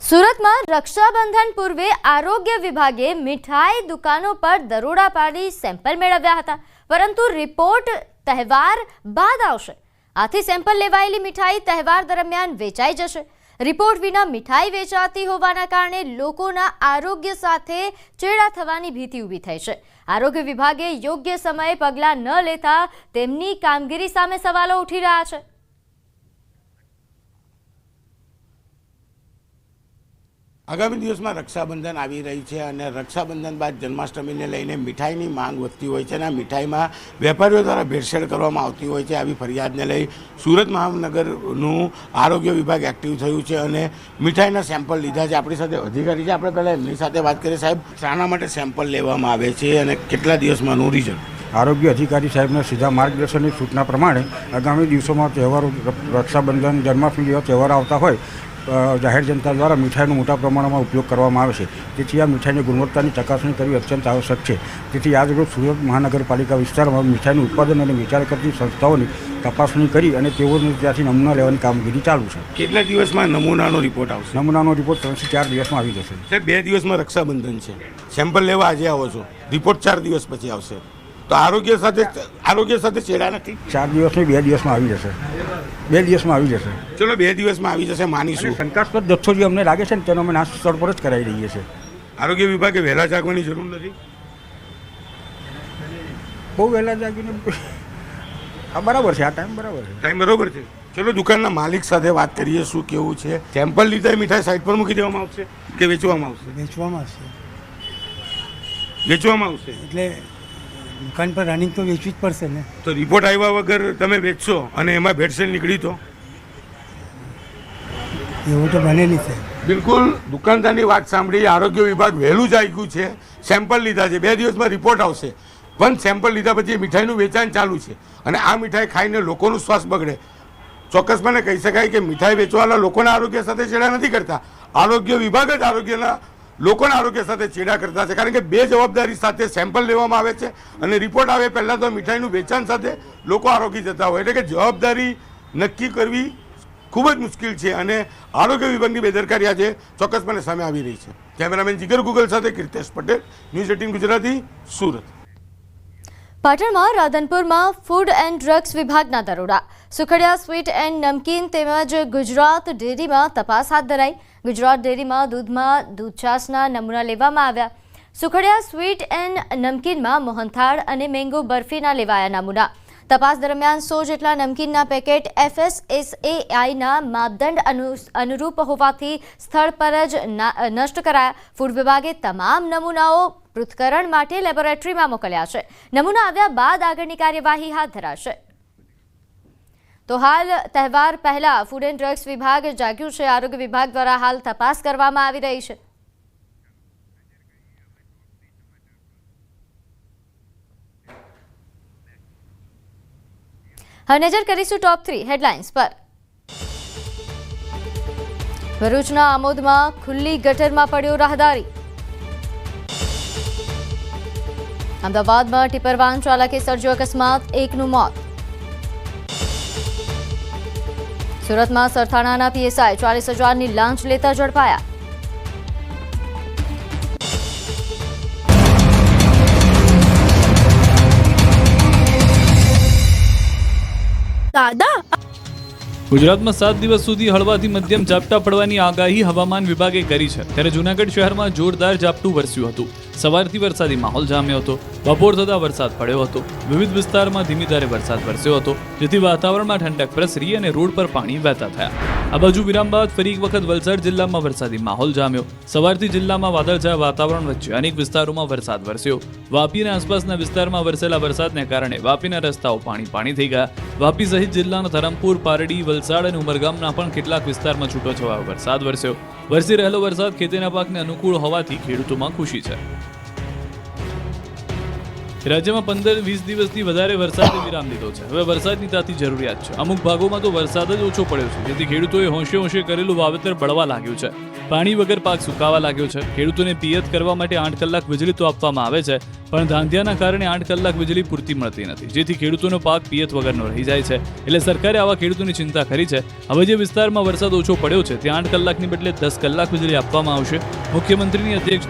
સુરતમાં રક્ષાબંધન પૂર્વે આરોગ્ય વિભાગે મીઠાઈ દુકાનો પર દરોડા પાડી સેમ્પલ મેળવ્યા હતા, પરંતુ રિપોર્ટ તહેવાર બાદ આવશે। આથી સેમ્પલ લેવાયેલી મીઠાઈ તહેવાર દરમિયાન વેચાઈ જશે। રિપોર્ટ વિના મીઠાઈ વેચાતી હોવાના કારણે લોકોના આરોગ્ય સાથે ચેડા થવાની ભીતિ ઊભી થઈ છે। આરોગ્ય વિભાગે યોગ્ય સમયે પગલાં ન લેતા તેમની કામગીરી સામે સવાલો ઉઠી રહ્યા છે। આગામી દિવસમાં રક્ષાબંધન આવી રહી છે અને રક્ષાબંધન બાદ જન્માષ્ટમીને લઈને મીઠાઈની માંગ વધતી હોય છે અને આ મીઠાઈમાં વેપારીઓ દ્વારા ભેળસેળ કરવામાં આવતી હોય છે। આવી ફરિયાદને લઈ સુરત મહાનગરનું આરોગ્ય વિભાગ એક્ટિવ થયું છે અને મીઠાઈના સેમ્પલ લીધા છે। આપણી સાથે અધિકારી છે, આપણે પહેલાં એમની સાથે વાત કરીએ। સાહેબ, શાના માટે સેમ્પલ લેવામાં આવે છે અને કેટલા દિવસમાંનું રિઝલ્ટ? આરોગ્ય અધિકારી સાહેબના સીધા માર્ગદર્શનની સૂચના પ્રમાણે આગામી દિવસોમાં તહેવારો રક્ષાબંધન જન્માષ્ટમી જેવા તહેવારો આવતા હોય જાહેર જનતા દ્વારા મીઠાઈનો મોટા પ્રમાણમાં ઉપયોગ કરવામાં આવે છે, તેથી આ મીઠાઈની ગુણવત્તાની ચકાસણી કરવી અત્યંત આવશ્યક છે। તેથી આજરોજ સુરત મહાનગરપાલિકા વિસ્તારમાં મીઠાઈનું ઉત્પાદન અને વેચાણ કરતી સંસ્થાઓની તપાસણી કરી અને તેઓને ત્યાંથી નમૂના લેવાની કામગીરી ચાલુ છે। કેટલા દિવસમાં નમૂનાનો રિપોર્ટ આવશે? નમૂનાનો રિપોર્ટ 3 થી 4 દિવસમાં આવી જશે। સાહેબ, 2 દિવસમાં રક્ષાબંધન છે, સેમ્પલ લેવા આજે આવો છો, રિપોર્ટ 4 દિવસ પછી આવશે, તો આરોગ્ય સાથે ચેડા નથી? 4 દિવસની 2 દિવસમાં આવી જશે। 2 દિવસમાં આવી જશે। ચલો 2 દિવસમાં આવી જશે, માનીશું। શંકાસ્પદ જથ્થો જે અમને લાગે છે ને તેનો અમે નાશ સ્થળ પર જ કરાવી રહીએ છીએ। આરોગ્ય વિભાગે વહેલા જાગવાની જરૂર નથી? બહુ વહેલા જાગીને બરાબર છે, આ ટાઈમ બરાબર છે, ટાઈમ બરોબર છે। ચલો દુકાનના માલિક સાથે વાત કરીએ, શું કેવું છે? સેમ્પલ લીધા મીઠાઈ સાઈડ પર મૂકી દેવામાં આવશે કે વેચવામાં આવશે? વેચવામાં આવશે, વેચવામાં આવશે એટલે દુકાન પર રનિંગ તો વેચવી જ પડશે ને। તો રિપોર્ટ આવ્યા વગર તમે વેચશો અને એમાં ભેળસેળ નીકળી તો? એવું તો બને નહીં સાહેબ। બિલકુલ દુકાનદારની વાત સાંભળી, આરોગ્ય વિભાગ વહેલું જાગ્યું છે, સેમ્પલ લીધા છે, 2 દિવસમાં રિપોર્ટ આવશે, પણ સેમ્પલ લીધા પછી મીઠાઈનું વેચાણ ચાલુ છે અને આ મીઠાઈ ખાઈને લોકોનું સ્વાસ્થ્ય બગડે। ચોક્કસપણે કહી શકાય કે મીઠાઈ વેચવાવાળા લોકોના આરોગ્ય સાથે ચેડા નથી કરતા, આરોગ્ય વિભાગ જ લોકોના આરોગ્ય સાથે ચેડા કરતા છે, કારણ કે બે જવાબદારી સાથે સેમ્પલ લેવામાં આવે છે અને રિપોર્ટ આવે પહેલાં તો મીઠાઈનું વેચાણ સાથે લોકો આરોગી જતા હોય, એટલે કે જવાબદારી નક્કી કરવી ખૂબ જ મુશ્કેલ છે અને આરોગ્ય વિભાગની બેદરકારી આજે ચોક્કસપણે સામે આવી રહી છે। કેમેરામેન જીગર ગુગલ સાથે કીર્તેશ પટેલ, ન્યૂઝ 18 ગુજરાતી, સુરત। પાટણમાં રાધનપુરમાં ફૂડ એન્ડ ડ્રગ્સ વિભાગના દરોડા। સુખડિયા સ્વીટ એન્ડ નમકીન તેમજ ગુજરાત ડેરીમાં તપાસ હાથ ધરાઈ। ગુજરાત ડેરીમાં દૂધમાં દૂધછાશના નમૂના લેવામાં આવ્યા। સુખડિયા સ્વીટ એન્ડ નમકીનમાં મોહનથાળ અને મેંગો બરફીના લેવાયા નમૂના। તપાસ દરમિયાન 100 જેટલા નમકીનના પેકેટ FSSAIના માપદંડ અનુરૂપ હોવાથી સ્થળ પર જ નષ્ટ કરાયા। ફૂડ વિભાગે તમામ નમૂનાઓ પૃથ્થકરણ માટે લેબોરેટરીમાં મોકલ્યા છે। નમૂના આવ્યા બાદ આગળની કાર્યવાહી હાથ ધરાશે। તો હાલ તહેવાર પહેલા ફૂડ એન્ડ ડ્રગ્સ વિભાગ જાગ્યું છે। આરોગ્ય વિભાગ દ્વારા હાલ તપાસ કરવામાં આવી રહી છે। હવે નજર કરીશું ટોપ 3 હેડલાઇન્સ પર। ભરૂચના આમોદમાં ખુલ્લી ગટરમાં પડ્યો રાહદારી। અમદાવાદમાં ટિપર વાહન ચાલકે સર્જ્યો અકસ્માત, 1નું મોત। સુરતમાં સરથાણાના PSI 40,000ની લાંચ લેતા ઝડપાયા। ગુજરાતમાં 7 દિવસ સુધી હળવાથી મધ્યમ ઝાપટા પડવાની આગાહી હવામાન વિભાગે કરી છે, ત્યારે જૂનાગઢ શહેરમાં જોરદાર ઝાપટું વરસ્યું હતું। સવારથી વરસાદી માહોલ જામ્યો હતો, બપોર થતાં વરસાદ પડ્યો હતો। વિવિધ વિસ્તારમાં ધીમી ધારે વરસાદ વરસ્યો હતો, જેથી વાતાવરણમાં ઠંડક પ્રસરી અને રોડ પર પાણી વહેતા થયા। આ બાજુ વિરામ બાદ ફરી એક વખત વલસાડ જિલ્લામાં વરસાદી માહોલ જામ્યો। સવારથી જિલ્લામાં વાદળછાયા વાતાવરણ વચ્ચે અનેક વિસ્તારોમાં વરસાદ વરસ્યો। વાપી અને આસપાસના વિસ્તારમાં વરસેલા વરસાદને કારણે વાપીના રસ્તાઓ પાણી થઈ ગયા। વાપી સહિત જિલ્લાના ધરમપુર, પારડી, વલસાડ અને ઉમરગામના પણ કેટલાક વિસ્તારમાં છૂટોછવાયો વરસાદ વરસ્યો। વરસી રહેલો વરસાદ ખેતીના પાકને અનુકૂળ હોવાથી ખેડૂતોમાં ખુશી છે। રાજ્યમાં 15-20 દિવસથી વધારે વરસાદે વિરામ લીધો છે. હવે વરસાદની તાતી જરૂરિયાત છે. અમુક ભાગોમાં તો વરસાદ જ ઓછો પડ્યો છે, જેથી ખેડૂતોએ હોંશે કરેલું વાવેતર બળવા લાગ્યું છે. પાણી વગર પાક સુકાવા લાગ્યો છે. ખેડૂતોને પિયત કરવા માટે 8 કલાક વીજળી તો આપવામાં આવે છે, પણ ધાંધિયાના કારણે 8 કલાક વીજળી પૂરતી મળતી નથી, જેથી ખેડૂતોનો પાક પિયત વગરનો રહી જાય છે. એટલે સરકારે આવા ખેડૂતોની ચિંતા કરી છે. હવે જે વિસ્તારમાં વરસાદ ઓછો પડ્યો છે ત્યાં 8 કલાકની બદલે 10 કલાક વીજળી આપવામાં આવશે. મુખ્યમંત્રીની અધ્યક્ષતા